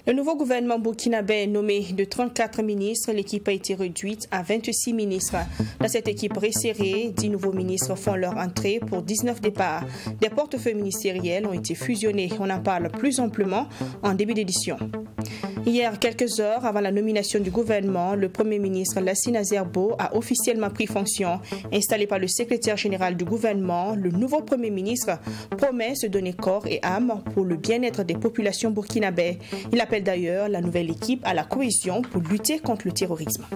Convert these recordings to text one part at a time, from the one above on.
Le nouveau gouvernement burkinabé est nommé de 34 ministres. L'équipe a été réduite à 26 ministres. Dans cette équipe resserrée, 10 nouveaux ministres font leur entrée pour 19 départs. Des portefeuilles ministériels ont été fusionnés. On en parle plus amplement en début d'édition. Hier, quelques heures avant la nomination du gouvernement, le Premier ministre Lassina Zerbo a officiellement pris fonction. Installé par le secrétaire général du gouvernement, le nouveau Premier ministre promet se donner corps et âme pour le bien-être des populations burkinabées. Il appelle d'ailleurs la nouvelle équipe à la cohésion pour lutter contre le terrorisme.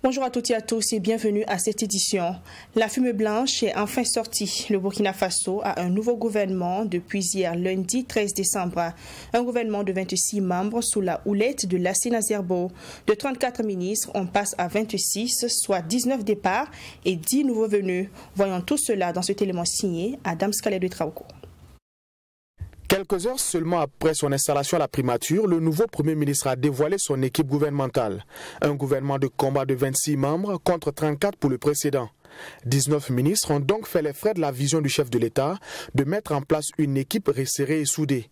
Bonjour à toutes et à tous et bienvenue à cette édition. La fumée blanche est enfin sortie. Le Burkina Faso a un nouveau gouvernement depuis hier lundi 13 décembre. Un gouvernement de 26 membres sous la houlette de Lassina Zerbo. De 34 ministres, on passe à 26, soit 19 départs et 10 nouveaux venus. Voyons tout cela dans cet élément signé Adam Scalais de Traouko. Quelques heures seulement après son installation à la primature, le nouveau Premier ministre a dévoilé son équipe gouvernementale. Un gouvernement de combat de 26 membres contre 34 pour le précédent. 19 ministres ont donc fait les frais de la vision du chef de l'État de mettre en place une équipe resserrée et soudée.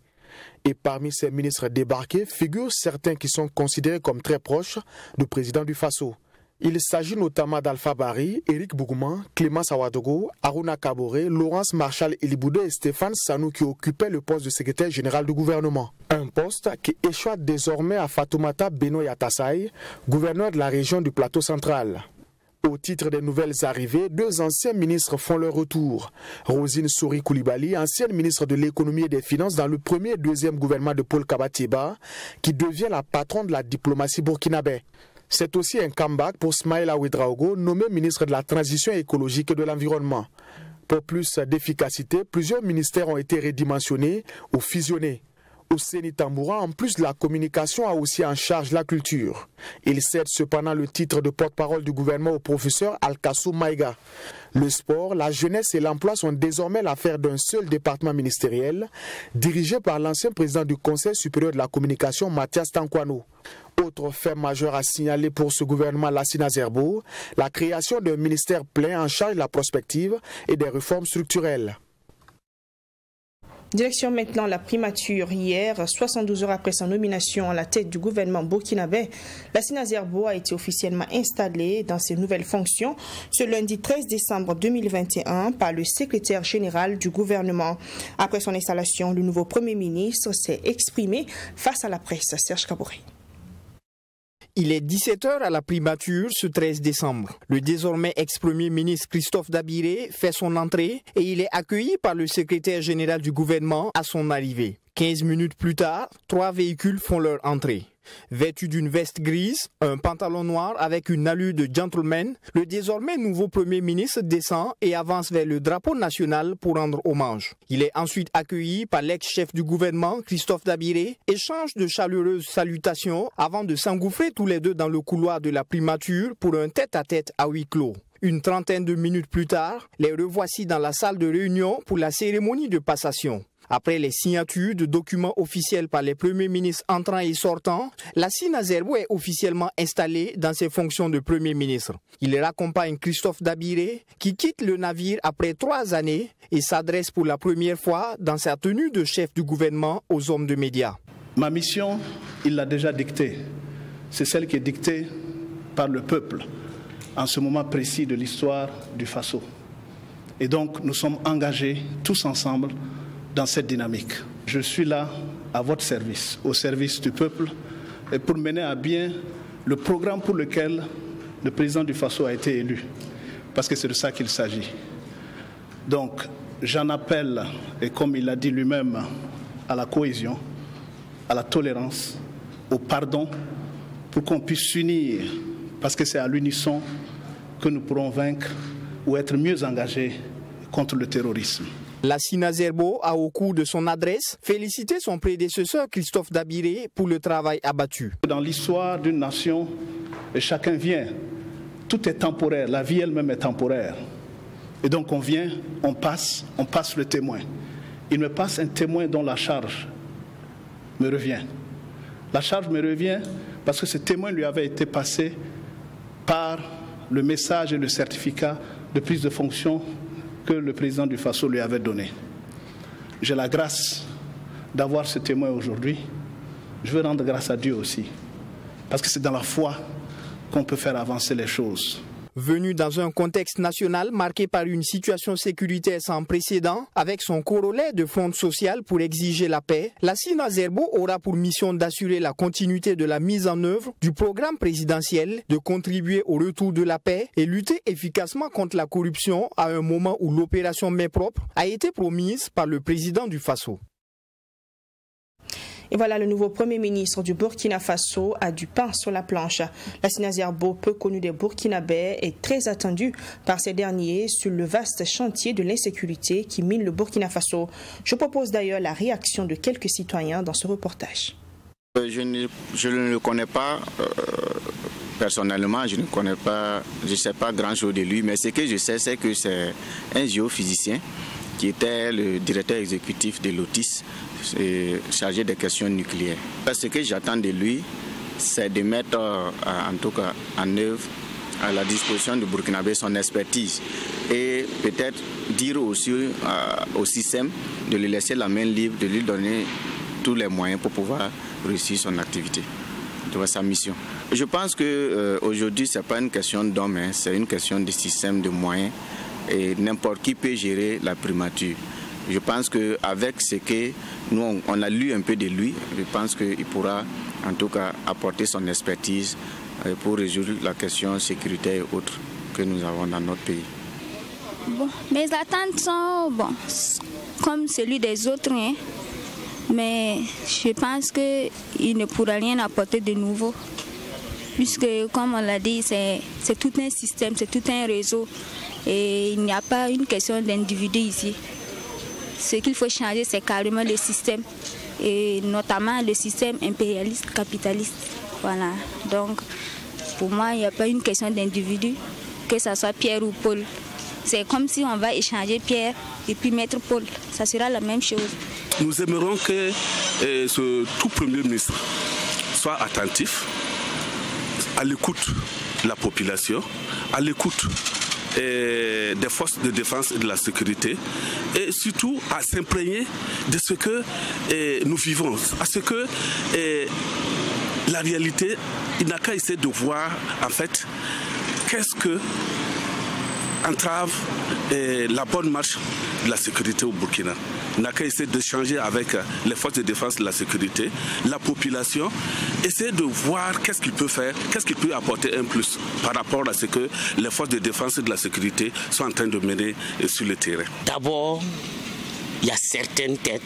Et parmi ces ministres débarqués figurent certains qui sont considérés comme très proches du président du Faso. Il s'agit notamment d'Alpha Bari, Éric Bougouman, Clémence Awadogo, Aruna Kaboré, Laurence Marshall Eliboudé et Stéphane Sanou qui occupaient le poste de secrétaire général du gouvernement. Un poste qui échoue désormais à Fatoumata Benoît Yatassaï, gouverneur de la région du Plateau central. Au titre des nouvelles arrivées, 2 anciens ministres font leur retour. Rosine Souri Koulibaly, ancienne ministre de l'économie et des finances dans le premier et deuxième gouvernement de Paul Kabatieba, qui devient la patronne de la diplomatie burkinabé. C'est aussi un comeback pour Smaïla Ouedraogo, nommé ministre de la Transition écologique et de l'Environnement. Pour plus d'efficacité, plusieurs ministères ont été redimensionnés ou fusionnés. Ousseini Tamboura, en plus de la communication, a aussi en charge la culture. Il cède cependant le titre de porte-parole du gouvernement au professeur Alkassou Maïga. Le sport, la jeunesse et l'emploi sont désormais l'affaire d'un seul département ministériel, dirigé par l'ancien président du Conseil supérieur de la communication, Mathias Tankwano. Autre fait majeur à signaler pour ce gouvernement Lassina Zerbo, la création d'un ministère plein en charge de la prospective et des réformes structurelles. Direction maintenant la primature. Hier, 72 heures après sa nomination à la tête du gouvernement burkinabé, Lassina Zerbo a été officiellement installé dans ses nouvelles fonctions ce lundi 13 décembre 2021 par le secrétaire général du gouvernement. Après son installation, le nouveau Premier ministre s'est exprimé face à la presse. Serge Kaboré. Il est 17h à la primature ce 13 décembre. Le désormais ex-premier ministre Christophe Dabiré fait son entrée et il est accueilli par le secrétaire général du gouvernement à son arrivée. 15 minutes plus tard, 3 véhicules font leur entrée. Vêtu d'une veste grise, un pantalon noir avec une allure de gentleman, le désormais nouveau Premier ministre descend et avance vers le drapeau national pour rendre hommage. Il est ensuite accueilli par l'ex-chef du gouvernement, Christophe Dabiré, échange de chaleureuses salutations avant de s'engouffrer tous les deux dans le couloir de la primature pour un tête-à-tête à huis clos. Une trentaine de minutes plus tard, les revoici dans la salle de réunion pour la cérémonie de passation. Après les signatures de documents officiels par les premiers ministres entrants et sortants, Lassina Zerbo est officiellement installé dans ses fonctions de Premier ministre. Il raccompagne Christophe Dabiré qui quitte le navire après 3 années et s'adresse pour la première fois dans sa tenue de chef du gouvernement aux hommes de médias. Ma mission, il l'a déjà dictée. C'est celle qui est dictée par le peuple en ce moment précis de l'histoire du Faso. Et donc nous sommes engagés tous ensemble dans cette dynamique. Je suis là à votre service, au service du peuple, et pour mener à bien le programme pour lequel le président du Faso a été élu, parce que c'est de ça qu'il s'agit. Donc, j'en appelle, et comme il l'a dit lui-même, à la cohésion, à la tolérance, au pardon, pour qu'on puisse s'unir, parce que c'est à l'unisson que nous pourrons vaincre ou être mieux engagés contre le terrorisme. Lassina Zerbo a, au cours de son adresse, félicité son prédécesseur Christophe Dabiré pour le travail abattu. Dans l'histoire d'une nation, chacun vient tout est temporaire, la vie elle-même est temporaire. Et donc on vient, on passe le témoin. Il me passe un témoin dont la charge me revient. La charge me revient parce que ce témoin lui avait été passé par le message et le certificat de prise de fonction que le président du Faso lui avait donné. J'ai la grâce d'avoir ce témoin aujourd'hui. Je veux rendre grâce à Dieu aussi, parce que c'est dans la foi qu'on peut faire avancer les choses. Venu dans un contexte national marqué par une situation sécuritaire sans précédent, avec son corollaire de front social pour exiger la paix, la Sina Zerbo aura pour mission d'assurer la continuité de la mise en œuvre du programme présidentiel, de contribuer au retour de la paix et lutter efficacement contre la corruption à un moment où l'opération Main propre a été promise par le président du Faso. Et voilà, le nouveau Premier ministre du Burkina Faso a du pain sur la planche. La Sina Zerbo, peu connue des Burkinabés, est très attendue par ces derniers sur le vaste chantier de l'insécurité qui mine le Burkina Faso. Je propose d'ailleurs la réaction de quelques citoyens dans ce reportage. Je ne le connais pas personnellement, je ne sais pas grand-chose de lui, mais ce que je sais, c'est que c'est un géophysicien qui était le directeur exécutif de l'OTIS, chargé des questions nucléaires. Ce que j'attends de lui, c'est de mettre en tout cas en œuvre à la disposition du Burkinabé son expertise et peut-être dire aussi au système de lui laisser la main libre, de lui donner tous les moyens pour pouvoir réussir son activité, sa mission. Je pense qu'aujourd'hui, ce n'est pas une question d'homme, c'est une question de système, de moyens, et n'importe qui peut gérer la primature. Je pense qu'avec ce que nous, on a lu un peu de lui, je pense qu'il pourra en tout cas apporter son expertise pour résoudre la question sécuritaire et autres que nous avons dans notre pays. Bon, mes attentes sont comme celui des autres, mais je pense qu'il ne pourra rien apporter de nouveau. Puisque, comme on l'a dit, c'est tout un système, c'est tout un réseau. Et il n'y a pas une question d'individu ici. Ce qu'il faut changer, c'est carrément le système. Et notamment le système impérialiste, capitaliste. Voilà. Donc, pour moi, il n'y a pas une question d'individu, que ce soit Pierre ou Paul. C'est comme si on va échanger Pierre et puis mettre Paul. Ça sera la même chose. Nous aimerons que ce tout premier ministre soit attentif, à l'écoute de la population, à l'écoute des forces de défense et de la sécurité, et surtout à s'imprégner de ce que nous vivons, à ce que la réalité, il n'a qu'à essayer de voir en fait qu'est-ce que entrave la bonne marche de la sécurité au Burkina. Il n'a qu'à essayer d'échanger avec les forces de défense de la sécurité, la population, essayer de voir qu'est-ce qu'il peut faire, qu'est-ce qu'il peut apporter un plus par rapport à ce que les forces de défense et de la sécurité sont en train de mener sur le terrain. D'abord, il y a certaines têtes,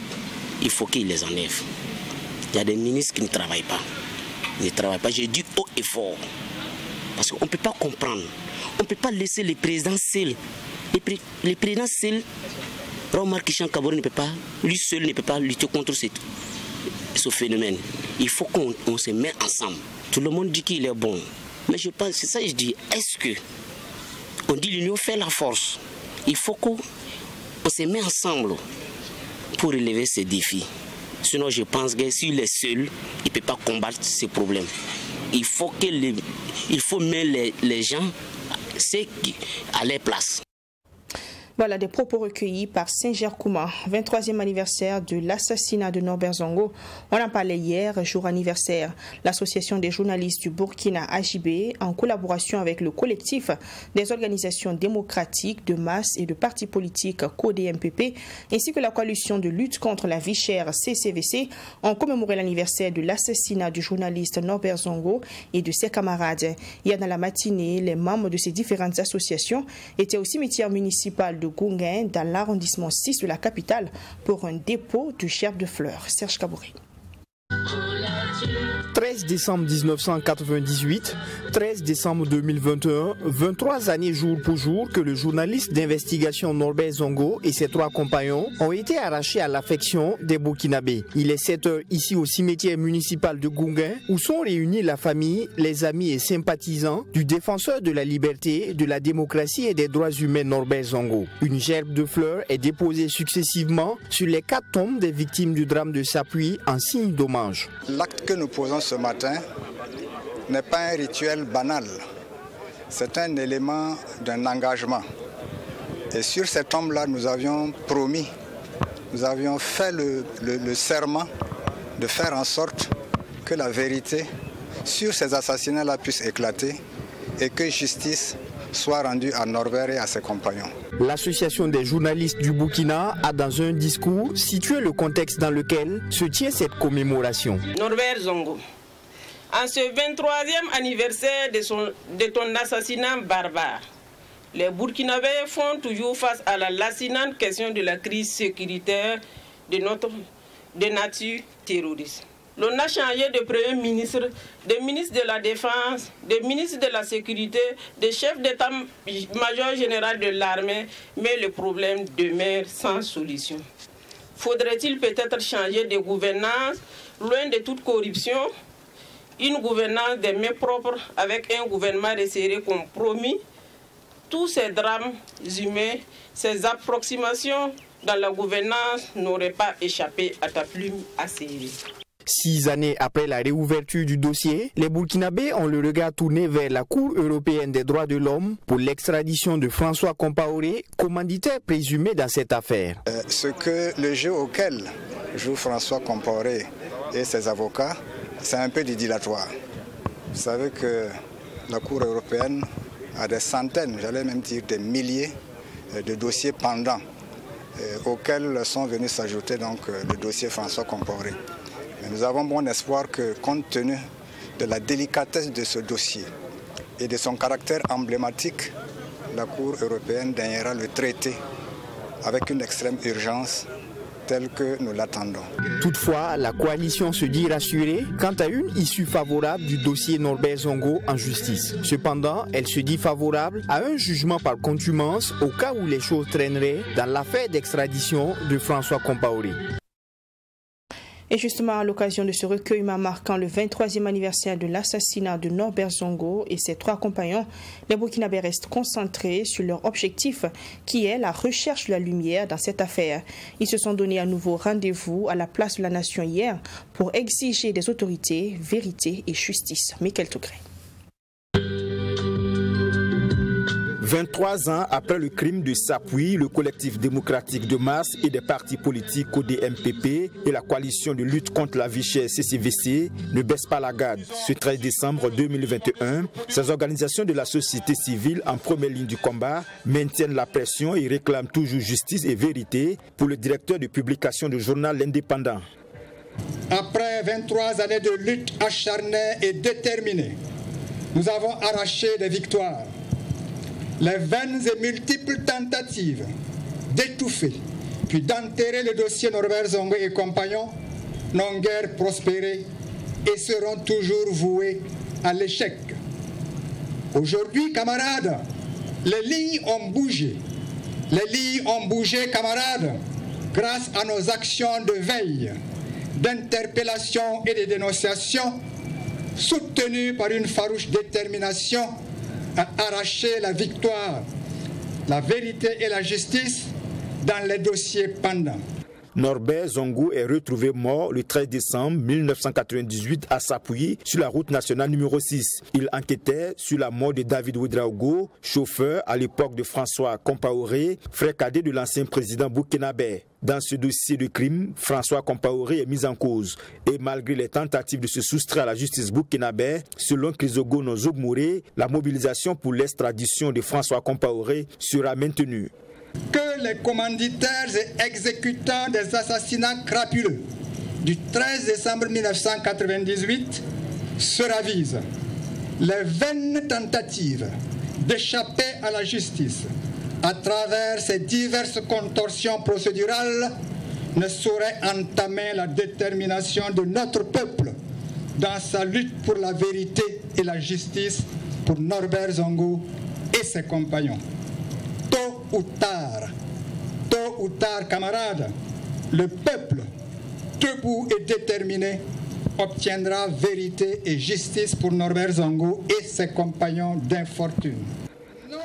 il faut qu'ils les enlèvent. Il y a des ministres qui ne travaillent pas. Ils ne travaillent pas, j'ai dit haut et fort. Parce qu'on ne peut pas comprendre. On ne peut pas laisser les présidents seuls. Les présidents seuls, Omar Kishan Kabore ne peut pas, lui seul ne peut pas lutter contre ce phénomène. Il faut qu'on se mette ensemble. Tout le monde dit qu'il est bon. Mais je pense, c'est ça que je dis, est-ce que on dit l'union fait la force? Il faut qu'on se mette ensemble pour relever ces défis. Sinon, je pense que s'il est seul, il ne peut pas combattre ces problèmes. Il faut mettre les gens à leur place. Voilà des propos recueillis par Singer Kouma, 23e anniversaire de l'assassinat de Norbert Zongo. On en parlait hier, jour anniversaire. L'association des journalistes du Burkina AJB, en collaboration avec le collectif des organisations démocratiques de masse et de partis politiques CODE-MPP, ainsi que la coalition de lutte contre la vie chère CCVC, ont commémoré l'anniversaire de l'assassinat du journaliste Norbert Zongo et de ses camarades. Hier dans la matinée, les membres de ces différentes associations étaient au cimetière municipal de Gounguin, dans l'arrondissement 6 de la capitale, pour un dépôt du gerbe de fleurs. Serge Kabouri. 13 décembre 1998, 13 décembre 2021, 23 années jour pour jour que le journaliste d'investigation Norbert Zongo et ses 3 compagnons ont été arrachés à l'affection des Burkinabés. Il est 7 heures ici au cimetière municipal de Gounguin où sont réunis la famille, les amis et sympathisants du défenseur de la liberté, de la démocratie et des droits humains Norbert Zongo. Une gerbe de fleurs est déposée successivement sur les 4 tombes des victimes du drame de Sapuy en signe d'hommage. L'acte que nous posons ce matin n'est pas un rituel banal, c'est un élément d'un engagement. Et sur cette tombe-là, nous avions promis, nous avions fait le serment de faire en sorte que la vérité sur ces assassinats-là puisse éclater et que justice soit rendue à Norbert et à ses compagnons. L'association des journalistes du Burkina a dans un discours situé le contexte dans lequel se tient cette commémoration. Norbert Zongo, en ce 23e anniversaire de ton assassinat barbare, les Burkinabés font toujours face à la lancinante question de la crise sécuritaire de nature terroriste. L'on a changé de Premier ministre, de ministre de la Défense, de ministre de la Sécurité, de chef d'état-major général de l'armée, mais le problème demeure sans solution. Faudrait-il peut-être changer de gouvernance, loin de toute corruption, une gouvernance des mains propres avec un gouvernement resserré comme promis? Tous ces drames humains, ces approximations dans la gouvernance n'auraient pas échappé à ta plume acérée. 6 années après la réouverture du dossier, les Burkinabés ont le regard tourné vers la Cour européenne des droits de l'homme pour l'extradition de François Compaoré, commanditaire présumé dans cette affaire. Le jeu auquel joue François Compaoré et ses avocats, c'est un peu du dilatoire. Vous savez que la Cour européenne a des centaines, j'allais même dire des milliers de dossiers pendants auxquels sont venus s'ajouter donc le dossier François Compaoré. Mais nous avons bon espoir que, compte tenu de la délicatesse de ce dossier et de son caractère emblématique, la Cour européenne daignera le traiter avec une extrême urgence telle que nous l'attendons. Toutefois, la coalition se dit rassurée quant à une issue favorable du dossier Norbert Zongo en justice. Cependant, elle se dit favorable à un jugement par contumace au cas où les choses traîneraient dans l'affaire d'extradition de François Compaoré. Et justement, à l'occasion de ce recueillement marquant le 23e anniversaire de l'assassinat de Norbert Zongo et ses 3 compagnons, les Burkinabés restent concentrés sur leur objectif, qui est la recherche de la lumière dans cette affaire. Ils se sont donné à nouveau rendez-vous à la place de la Nation hier pour exiger des autorités vérité et justice. Michael Tougré. 23 ans après le crime de Sapuy, le collectif démocratique de Mars et des partis politiques ODMPP et la coalition de lutte contre la vie chère CCVC ne baissent pas la garde. Ce 13 décembre 2021, ces organisations de la société civile en première ligne du combat maintiennent la pression et réclament toujours justice et vérité pour le directeur de publication du journal L'Indépendant. Après 23 années de lutte acharnée et déterminée, nous avons arraché des victoires. Les vaines et multiples tentatives d'étouffer puis d'enterrer le dossier Norbert Zongo et compagnons n'ont guère prospéré et seront toujours vouées à l'échec. Aujourd'hui, camarades, les lignes ont bougé. Les lignes ont bougé, camarades, grâce à nos actions de veille, d'interpellation et de dénonciation, soutenues par une farouche détermination à arracher la victoire, la vérité et la justice dans les dossiers pendants. Norbert Zongo est retrouvé mort le 13 décembre 1998 à Sapuy sur la route nationale numéro 6. Il enquêtait sur la mort de David Ouedraogo, chauffeur à l'époque de François Compaoré, frère cadet de l'ancien président burkinabé. Dans ce dossier de crime, François Compaoré est mis en cause. Et malgré les tentatives de se soustraire à la justice burkinabé, selon Chrysogonos Zogmouré, la mobilisation pour l'extradition de François Compaoré sera maintenue. Que les commanditaires et exécutants des assassinats crapuleux du 13 décembre 1998 se ravisent. Les vaines tentatives d'échapper à la justice à travers ces diverses contorsions procédurales ne sauraient entamer la détermination de notre peuple dans sa lutte pour la vérité et la justice pour Norbert Zongo et ses compagnons. Tôt ou tard, camarades, le peuple, debout et déterminé, obtiendra vérité et justice pour Norbert Zongo et ses compagnons d'infortune.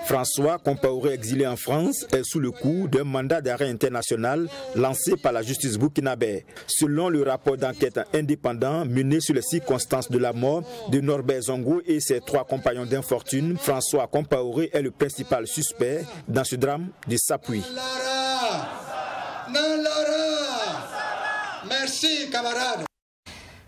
François Compaoré, exilé en France, est sous le coup d'un mandat d'arrêt international lancé par la justice burkinabé. Selon le rapport d'enquête indépendant mené sur les circonstances de la mort de Norbert Zongo et ses 3 compagnons d'infortune, François Compaoré est le principal suspect dans ce drame de Sapuy. Merci, camarades.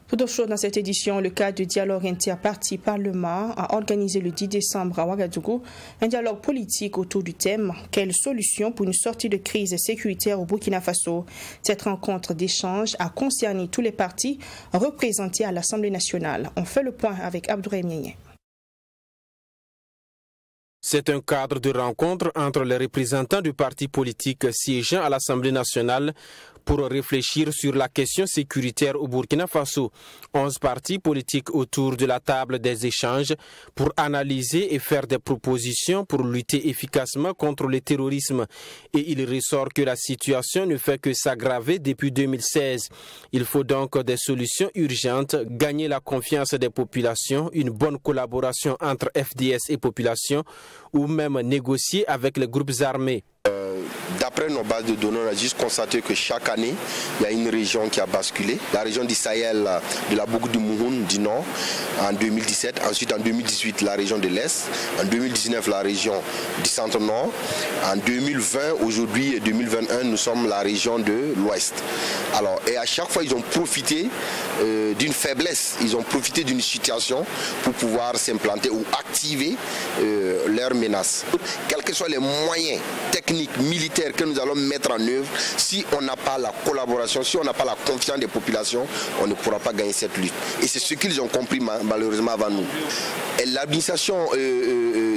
Tout autre chose dans cette édition, le cadre de dialogue interparti Parlement a organisé le 10 décembre à Ouagadougou un dialogue politique autour du thème « Quelle solution pour une sortie de crise sécuritaire au Burkina Faso ?» Cette rencontre d'échange a concerné tous les partis représentés à l'Assemblée nationale. On fait le point avec Abdourahim Niaye. C'est un cadre de rencontre entre les représentants du parti politique siégeant à l'Assemblée nationale pour réfléchir sur la question sécuritaire au Burkina Faso. 11 partis politiques autour de la table des échanges pour analyser et faire des propositions pour lutter efficacement contre le terrorisme. Et il ressort que la situation ne fait que s'aggraver depuis 2016. Il faut donc des solutions urgentes, gagner la confiance des populations, une bonne collaboration entre FDS et population, ou même négocier avec les groupes armés. D'après nos bases de données, on a juste constaté que chaque année, il y a une région qui a basculé. La région du Sahel, de la boucle du Mouhoun du Nord, en 2017. Ensuite, en 2018, la région de l'Est. En 2019, la région du Centre-Nord. En 2020, aujourd'hui et 2021, nous sommes la région de l'Ouest. Alors, et à chaque fois, ils ont profité d'une faiblesse. Ils ont profité d'une situation pour pouvoir s'implanter ou activer leurs menaces. Quels que soient les moyens techniques, militaires que nous allons mettre en œuvre, si on n'a pas la collaboration, si on n'a pas la confiance des populations, on ne pourra pas gagner cette lutte. Et c'est ce qu'ils ont compris malheureusement avant nous. L'administration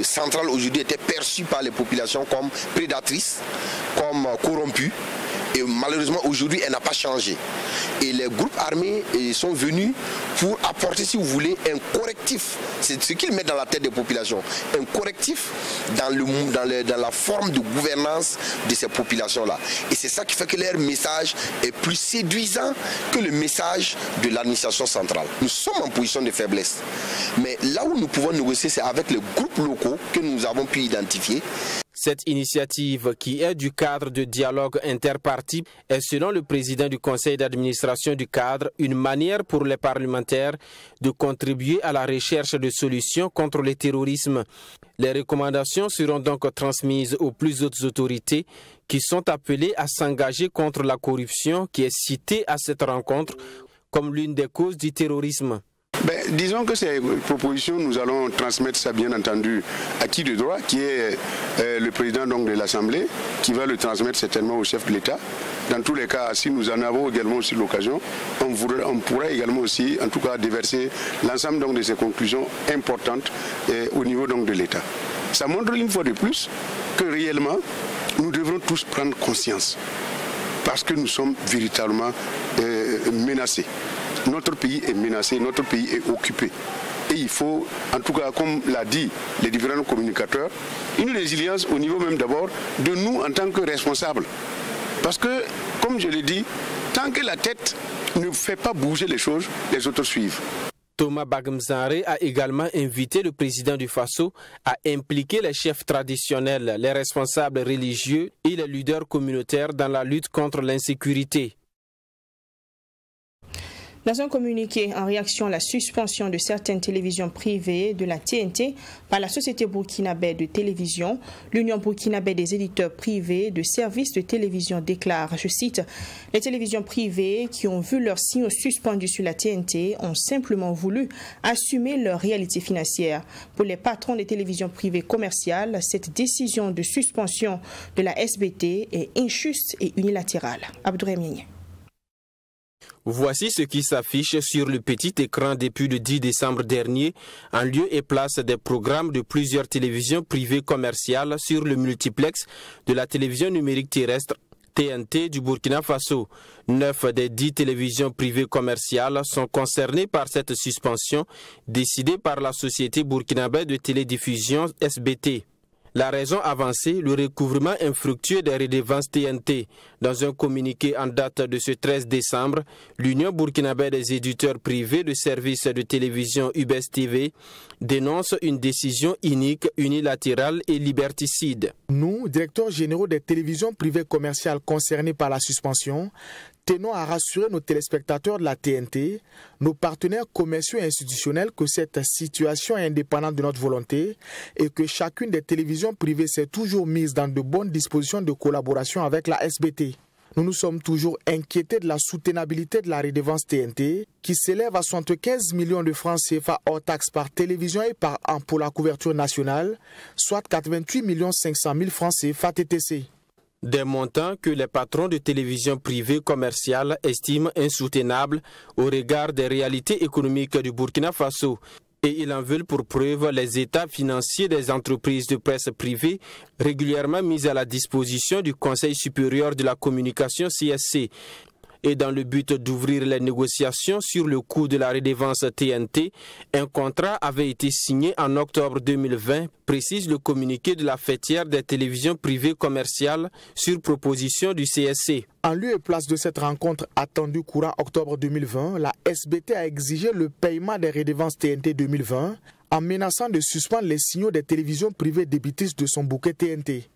centrale aujourd'hui était perçue par les populations comme prédatrice, comme corrompue. Et malheureusement, aujourd'hui, elle n'a pas changé. Et les groupes armés sont venus pour apporter, si vous voulez, un correctif. C'est ce qu'ils mettent dans la tête des populations. Un correctif dans la forme de gouvernance de ces populations-là. Et c'est ça qui fait que leur message est plus séduisant que le message de l'administration centrale. Nous sommes en position de faiblesse. Mais là où nous pouvons négocier, c'est avec les groupes locaux que nous avons pu identifier. Cette initiative, qui est du cadre de dialogue interparti, est selon le président du conseil d'administration du cadre une manière pour les parlementaires de contribuer à la recherche de solutions contre le terrorisme. Les recommandations seront donc transmises aux plus hautes autorités qui sont appelées à s'engager contre la corruption qui est citée à cette rencontre comme l'une des causes du terrorisme. Disons que ces propositions, nous allons transmettre ça bien entendu à qui de droit, qui est le président donc, de l'Assemblée, qui va le transmettre certainement au chef de l'État. Dans tous les cas, si nous en avons également aussi l'occasion, on pourrait également aussi, en tout cas, déverser l'ensemble donc, de ces conclusions importantes au niveau donc, de l'État. Ça montre une fois de plus que réellement, nous devrons tous prendre conscience parce que nous sommes véritablement menacés. Notre pays est menacé, notre pays est occupé. Et il faut, en tout cas, comme l'a dit les différents communicateurs, une résilience au niveau même d'abord de nous en tant que responsables. Parce que, comme je l'ai dit, tant que la tête ne fait pas bouger les choses, les autres suivent. Thomas Bagmzare a également invité le président du Faso à impliquer les chefs traditionnels, les responsables religieux et les leaders communautaires dans la lutte contre l'insécurité. Dans un communiqué en réaction à la suspension de certaines télévisions privées de la TNT par la Société burkinabé de télévision, l'Union burkinabé des éditeurs privés de services de télévision déclare, je cite, « Les télévisions privées qui ont vu leurs signaux suspendus sur la TNT ont simplement voulu assumer leur réalité financière. Pour les patrons des télévisions privées commerciales, cette décision de suspension de la SBT est injuste et unilatérale. » Abdourahim Niaye. Voici ce qui s'affiche sur le petit écran depuis le 10 décembre dernier, en lieu et place des programmes de plusieurs télévisions privées commerciales sur le multiplex de la télévision numérique terrestre TNT du Burkina Faso. 9 des 10 télévisions privées commerciales sont concernées par cette suspension décidée par la société burkinabé de télédiffusion SBT. La raison avancée, le recouvrement infructueux des redevances TNT. Dans un communiqué en date de ce 13 décembre, l'Union burkinabé des éditeurs privés de services de télévision UBS TV dénonce une décision inique, unilatérale et liberticide. Nous, directeurs généraux des télévisions privées commerciales concernées par la suspension, tenons à rassurer nos téléspectateurs de la TNT, nos partenaires commerciaux et institutionnels que cette situation est indépendante de notre volonté et que chacune des télévisions privées s'est toujours mise dans de bonnes dispositions de collaboration avec la SBT. Nous nous sommes toujours inquiétés de la soutenabilité de la redevance TNT qui s'élève à 75 millions de francs CFA hors taxes par télévision et par an pour la couverture nationale, soit 88 500 000 francs CFA TTC. Des montants que les patrons de télévision privées commerciales estiment insoutenables au regard des réalités économiques du Burkina Faso. Et ils en veulent pour preuve les états financiers des entreprises de presse privées régulièrement mises à la disposition du Conseil supérieur de la communication CSC. Et dans le but d'ouvrir les négociations sur le coût de la redevance TNT, un contrat avait été signé en octobre 2020, précise le communiqué de la fêtière des télévisions privées commerciales sur proposition du CSC. En lieu et place de cette rencontre attendue courant octobre 2020, la SBT a exigé le paiement des redevances TNT 2020 en menaçant de suspendre les signaux des télévisions privées débitrices de son bouquet TNT.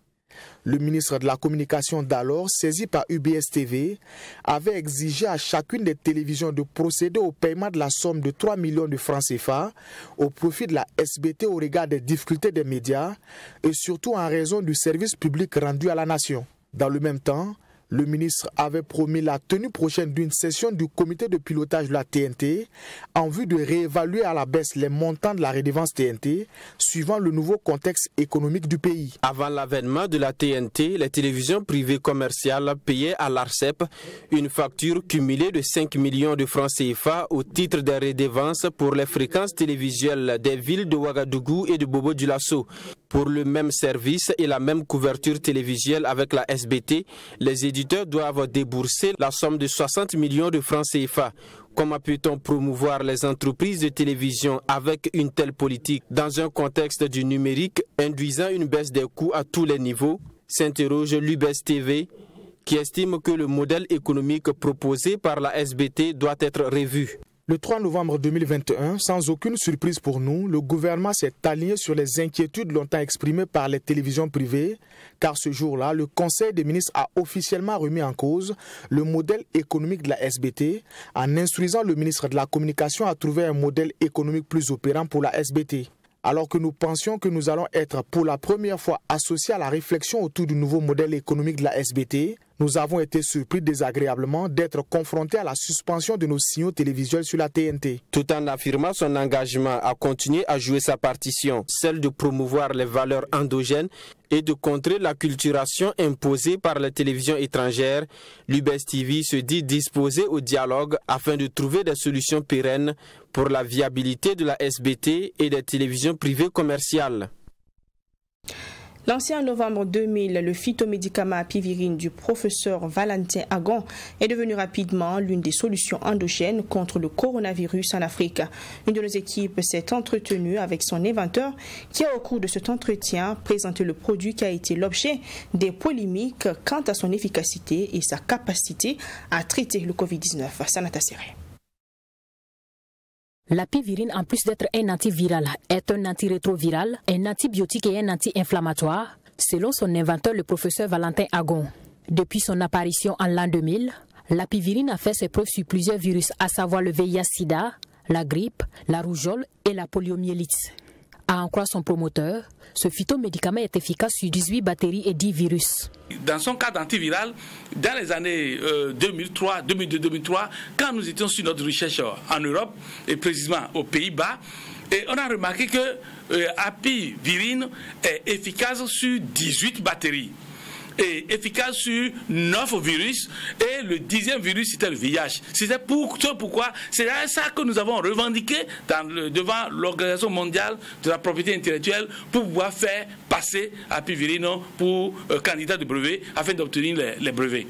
Le ministre de la Communication d'alors, saisi par UBS TV, avait exigé à chacune des télévisions de procéder au paiement de la somme de 3 millions de francs CFA au profit de la SBT au regard des difficultés des médias et surtout en raison du service public rendu à la nation. Dans le même temps, le ministre avait promis la tenue prochaine d'une session du comité de pilotage de la TNT en vue de réévaluer à la baisse les montants de la redevance TNT suivant le nouveau contexte économique du pays. Avant l'avènement de la TNT, les télévisions privées commerciales payaient à l'ARCEP une facture cumulée de 5 millions de francs CFA au titre des redevances pour les fréquences télévisuelles des villes de Ouagadougou et de Bobo-Dioulasso. Pour le même service et la même couverture télévisuelle avec la SBT, les éditeurs doivent débourser la somme de 60 millions de francs CFA. Comment peut-on promouvoir les entreprises de télévision avec une telle politique dans un contexte du numérique induisant une baisse des coûts à tous les niveaux, s'interroge l'UBS TV, qui estime que le modèle économique proposé par la SBT doit être revu. Le 3 novembre 2021, sans aucune surprise pour nous, le gouvernement s'est aligné sur les inquiétudes longtemps exprimées par les télévisions privées, car ce jour-là, le Conseil des ministres a officiellement remis en cause le modèle économique de la SBT en instruisant le ministre de la Communication à trouver un modèle économique plus opérant pour la SBT. Alors que nous pensions que nous allons être pour la première fois associés à la réflexion autour du nouveau modèle économique de la SBT, nous avons été surpris désagréablement d'être confrontés à la suspension de nos signaux télévisuels sur la TNT. Tout en affirmant son engagement à continuer à jouer sa partition, celle de promouvoir les valeurs endogènes et de contrer l'acculturation imposée par les télévisions étrangères, l'UBS TV se dit disposé au dialogue afin de trouver des solutions pérennes pour la viabilité de la SBT et des télévisions privées commerciales. Lancé en novembre 2000, le phytomédicament apivirine du professeur Valentin Agon est devenu rapidement l'une des solutions endogènes contre le coronavirus en Afrique. Une de nos équipes s'est entretenue avec son inventeur qui a au cours de cet entretien présenté le produit qui a été l'objet des polémiques quant à son efficacité et sa capacité à traiter le Covid-19. Sanata Serré. L'apivirine, en plus d'être un antiviral, est un antirétroviral, un antibiotique et un anti-inflammatoire, selon son inventeur, le professeur Valentin Agon. Depuis son apparition en l'an 2000, l'apivirine a fait ses preuves sur plusieurs virus, à savoir le VIH-Sida, la grippe, la rougeole et la poliomyélite. À en croire son promoteur, ce phytomédicament est efficace sur 18 bactéries et 10 virus. Dans son cas d'antiviral, dans les années 2002-2003, quand nous étions sur notre recherche en Europe, et précisément aux Pays-Bas, et on a remarqué que apivirine est efficace sur 18 bactéries. efficace sur 9 virus et le 10e virus c'était le VIH. C'est pourquoi c'est ça que nous avons revendiqué devant l'Organisation mondiale de la propriété intellectuelle pour pouvoir faire passer Apivirine pour candidat de brevet afin d'obtenir les brevets.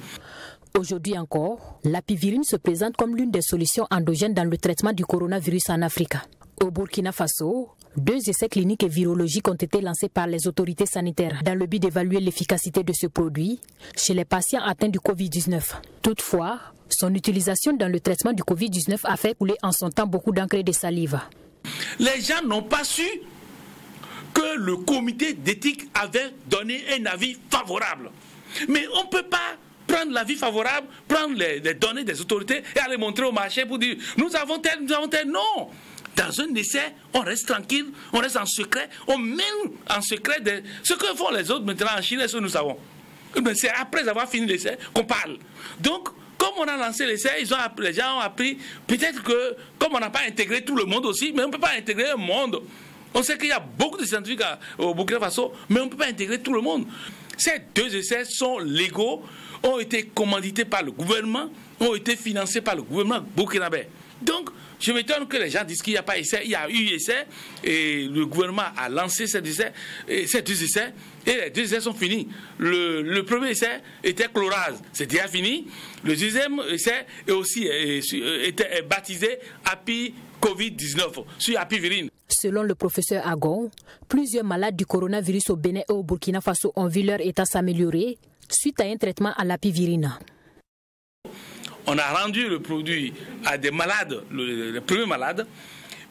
Aujourd'hui encore, l'apivirine se présente comme l'une des solutions endogènes dans le traitement du coronavirus en Afrique. Au Burkina Faso, 2 essais cliniques et virologiques ont été lancés par les autorités sanitaires dans le but d'évaluer l'efficacité de ce produit chez les patients atteints du Covid-19. Toutefois, son utilisation dans le traitement du Covid-19 a fait couler en son temps beaucoup d'encre et de salive. Les gens n'ont pas su que le comité d'éthique avait donné un avis favorable. Mais on ne peut pas prendre l'avis favorable, prendre les données des autorités et aller montrer au marché pour dire nous avons tel, non. Dans un essai, on reste tranquille, on reste en secret, on mène en secret ce que font les autres maintenant en Chine et ce que nous savons. C'est après avoir fini l'essai qu'on parle. Donc, comme on a lancé l'essai, les gens ont appris, peut-être que, comme on n'a pas intégré tout le monde aussi, mais on ne peut pas intégrer un monde. On sait qu'il y a beaucoup de scientifiques au Burkina Faso, mais on ne peut pas intégrer tout le monde. Ces 2 essais sont légaux, ont été commandités par le gouvernement, ont été financés par le gouvernement burkinabé. Donc, je m'étonne que les gens disent qu'il n'y a pas essai. Il y a eu essai et le gouvernement a lancé ces 2 essais et les 2 essais sont finis. Le premier essai était chlorase, c'est déjà fini. Le deuxième essai est aussi était baptisé Api Covid-19 sur Apivirine. Selon le professeur Agon, plusieurs malades du coronavirus au Bénin et au Burkina Faso ont vu leur état s'améliorer suite à un traitement à l'apivirine. On a rendu le produit à des malades, les premiers malades,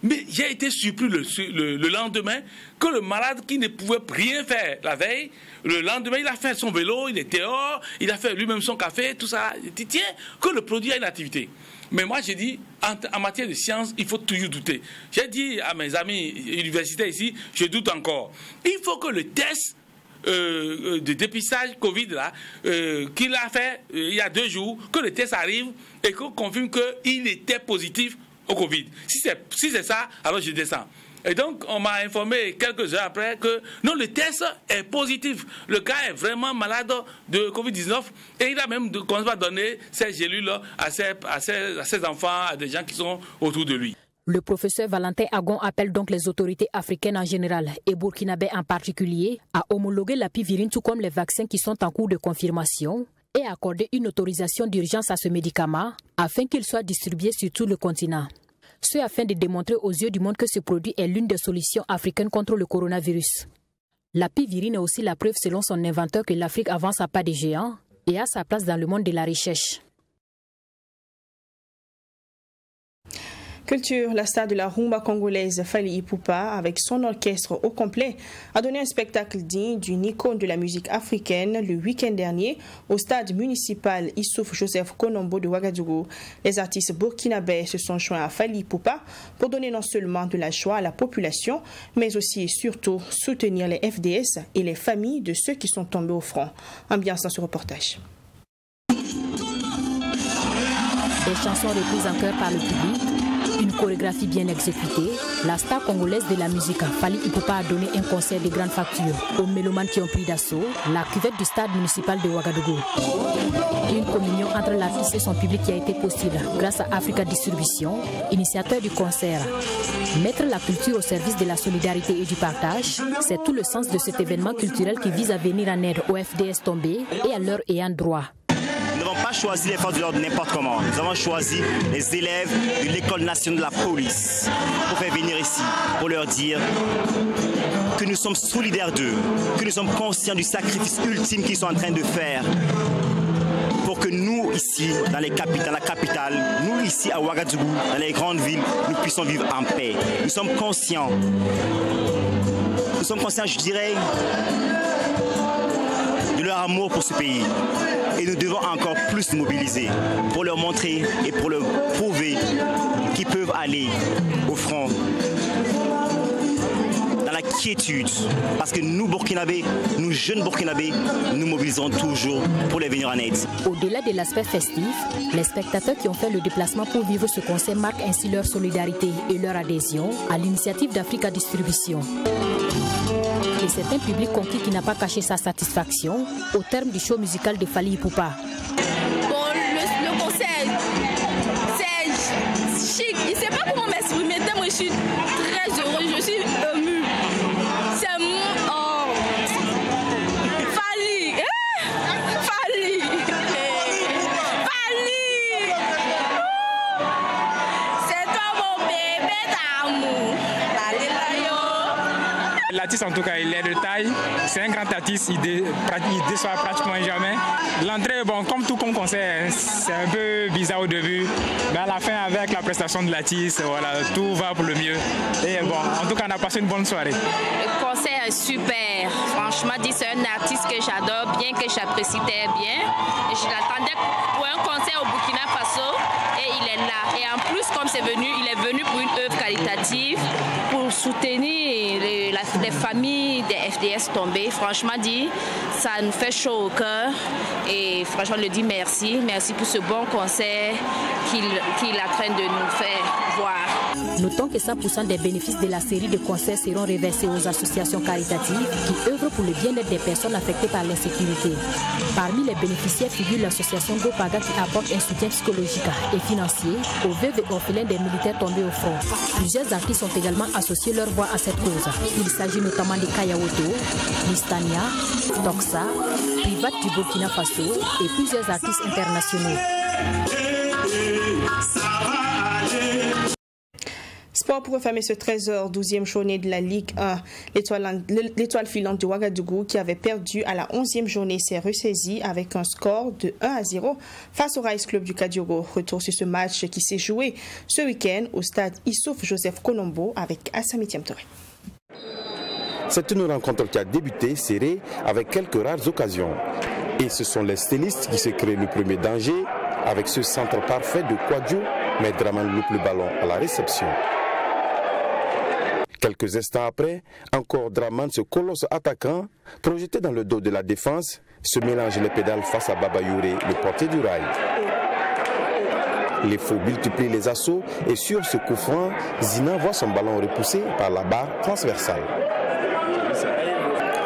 mais j'ai été surpris le lendemain que le malade qui ne pouvait rien faire la veille, le lendemain il a fait son vélo, il est dehors, il a fait lui-même son café, tout ça. Il tient que le produit a une activité. Mais moi j'ai dit, en matière de science, il faut toujours douter. J'ai dit à mes amis universitaires ici, je doute encore. Il faut que le test de dépistage Covid là qu'il a fait il y a 2 jours, que le test arrive et qu'on confirme qu'il était positif au Covid. Si c'est ça, alors je descends. Et donc on m'a informé quelques heures après que non, le test est positif. Le gars est vraiment malade de Covid-19 et il a même commencé à donner ces gélules à ses enfants, à des gens qui sont autour de lui. Le professeur Valentin Agon appelle donc les autorités africaines en général et burkinabé en particulier à homologuer l'apivirine tout comme les vaccins qui sont en cours de confirmation et accorder une autorisation d'urgence à ce médicament afin qu'il soit distribué sur tout le continent. Ce afin de démontrer aux yeux du monde que ce produit est l'une des solutions africaines contre le coronavirus. L'apivirine est aussi la preuve selon son inventeur que l'Afrique avance à pas de géant et a sa place dans le monde de la recherche. Culture, la star de la rumba congolaise Fally Ipupa, avec son orchestre au complet, a donné un spectacle digne d'une icône de la musique africaine le week-end dernier au stade municipal Issouf Joseph Konombo de Ouagadougou. Les artistes burkinabés se sont joints à Fally Ipupa pour donner non seulement de la joie à la population, mais aussi et surtout soutenir les FDS et les familles de ceux qui sont tombés au front. Ambiance dans ce reportage. Des chansons reprises en chœur par le public. Une chorégraphie bien exécutée, la star congolaise de la musique Fally Ipupa a donné un concert de grande facture aux mélomanes qui ont pris d'assaut la cuvette du stade municipal de Ouagadougou. Une communion entre l'artiste et son public qui a été possible grâce à Africa Distribution, initiateur du concert. Mettre la culture au service de la solidarité et du partage, c'est tout le sens de cet événement culturel qui vise à venir en aide aux FDS tombés et à leurs ayants droit. Nous n'avons pas choisi les forces de l'ordre n'importe comment. Nous avons choisi les élèves de l'École nationale de la police pour faire venir ici, pour leur dire que nous sommes solidaires d'eux, que nous sommes conscients du sacrifice ultime qu'ils sont en train de faire pour que nous ici, dans la capitale, nous ici à Ouagadougou, dans les grandes villes, nous puissions vivre en paix. Nous sommes conscients, je dirais, de leur amour pour ce pays. Et nous devons encore plus nous mobiliser pour leur montrer et pour leur prouver qu'ils peuvent aller au front dans la quiétude. Parce que nous, Burkinabés, nous jeunes Burkinabés, nous mobiliserons toujours pour les venir en aide. Au-delà de l'aspect festif, les spectateurs qui ont fait le déplacement pour vivre ce concert marquent ainsi leur solidarité et leur adhésion à l'initiative d'Africa Distribution. Et c'est un public conquis qui n'a pas caché sa satisfaction au terme du show musical de Fally Ipupa. Bon, le concert, c'est chic. Je ne sais pas comment m'exprimer. Moi, je suis très heureuse, je suis émue. C'est mon... Fally. Fally. Fally. C'est toi mon bébé d'amour. L'artiste, en tout cas, il est de taille. C'est un grand artiste, il déçoit pratiquement jamais. L'entrée, bon, comme tout concert, c'est un peu bizarre au début. Mais à la fin, avec la prestation de l'artiste, voilà, tout va pour le mieux. Et bon, en tout cas, on a passé une bonne soirée. Le concert est super. Franchement, c'est un artiste que j'adore, bien que j'apprécie très bien. Et je l'attendais pour un concert au Burkina Faso. Et il est là. Et en plus, comme il est venu pour une œuvre qualitative, pour soutenir les familles des FDS tombées. Franchement, ça nous fait chaud au cœur. Et franchement, on le dit merci. Merci pour ce bon concert qu'il est en train de nous faire voir. Notons que 100% des bénéfices de la série de concerts seront reversés aux associations caritatives qui œuvrent pour le bien-être des personnes affectées par l'insécurité. Parmi les bénéficiaires figure l'association Gopaga qui apporte un soutien psychologique et financier aux veuves et orphelins des militaires tombés au front. Plusieurs artistes ont également associé leur voix à cette cause. Il s'agit notamment de Kayaoto, Listania, Toxa, Privat du Burkina Faso et plusieurs artistes internationaux. Sport pour refermer ce 13h, 12e journée de la Ligue 1. L'étoile filante de Ouagadougou, qui avait perdu à la 11e journée, s'est ressaisie avec un score de 1-0 face au Rice Club du Kadiogo. Retour sur ce match qui s'est joué ce week-end au stade Issouf Joseph Colombo avec Assami Touré. C'est une rencontre qui a débuté serrée avec quelques rares occasions. Et ce sont les stylistes qui se créent le premier danger avec ce centre parfait de Kwadjo, mais Draman loupe le ballon à la réception. Quelques instants après, encore Draman, ce colosse attaquant, projeté dans le dos de la défense, se mélange les pédales face à Baba Youré, le portier du rail. Les faux multiplient les assauts et sur ce coup franc, Zina voit son ballon repoussé par la barre transversale.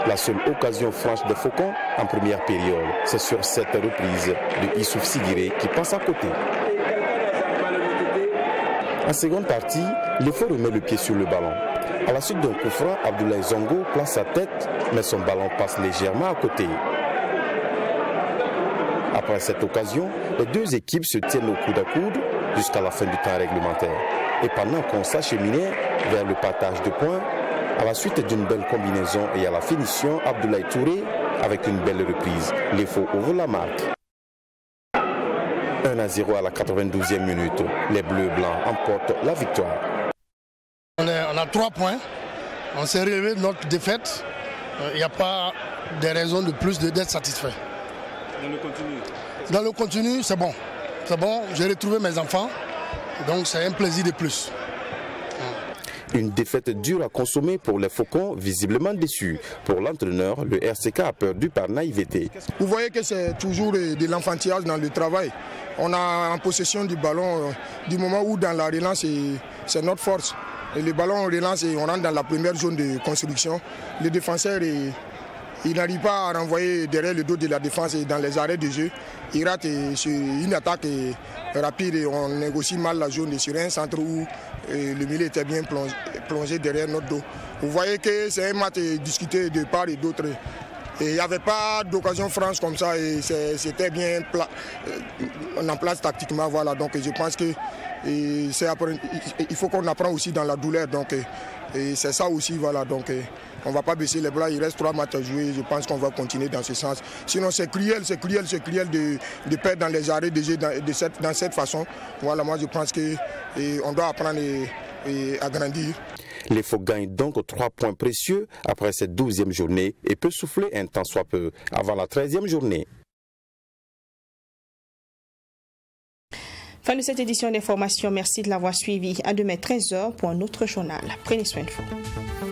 La seule occasion franche des Faucons en première période, c'est sur cette reprise de Issouf Sigiré qui passe à côté. En seconde partie, l'effort remet le pied sur le ballon. À la suite d'un coup franc, Abdoulaye Zongo place sa tête, mais son ballon passe légèrement à côté. Après cette occasion, les deux équipes se tiennent au coude à coude jusqu'à la fin du temps réglementaire. Et pendant qu'on s'acheminait vers le partage de points, à la suite d'une belle combinaison et à la finition, Abdoulaye Touré avec une belle reprise. Les faux ouvrent la marque. 1-0 à la 92e minute. Les Bleus-Blancs emportent la victoire. On a 3 points. On s'est relevé de notre défaite. Il n'y a pas de raison de plus d'être satisfait. Dans le contenu? Dans le contenu, c'est bon. C'est bon, j'ai retrouvé mes enfants. Donc c'est un plaisir de plus. Une défaite dure à consommer pour les Faucons, visiblement déçus. Pour l'entraîneur, le RCK a perdu par naïveté. Vous voyez que c'est toujours de l'enfantillage dans le travail. On a en possession du ballon du moment où dans la relance, c'est notre force. Et le ballon on relance et on rentre dans la première zone de construction. Le défenseur, il n'arrive pas à renvoyer derrière le dos de la défense et dans les arrêts de jeu. Il rate sur une attaque rapide et on négocie mal la zone sur un centre où le milieu était bien plongé derrière notre dos. Vous voyez que c'est un match discuté de part et d'autre. Et il n'y avait pas d'occasion franche comme ça et c'était bien en place tactiquement. Voilà. Donc je pense que il faut qu'on apprenne aussi dans la douleur. Donc c'est ça aussi. Voilà. Donc on ne va pas baisser les bras. Il reste 3 matchs à jouer. Je pense qu'on va continuer dans ce sens. Sinon c'est cruel de perdre dans les arrêts de jeu dans cette façon. Voilà, moi je pense qu'on doit apprendre à grandir. Les Faux gagnent donc 3 points précieux après cette 12e journée et peut souffler un tant soit peu avant la 13e journée. Fin de cette édition d'information. Merci de l'avoir suivi. À demain 13h pour un autre journal. Prenez soin de vous.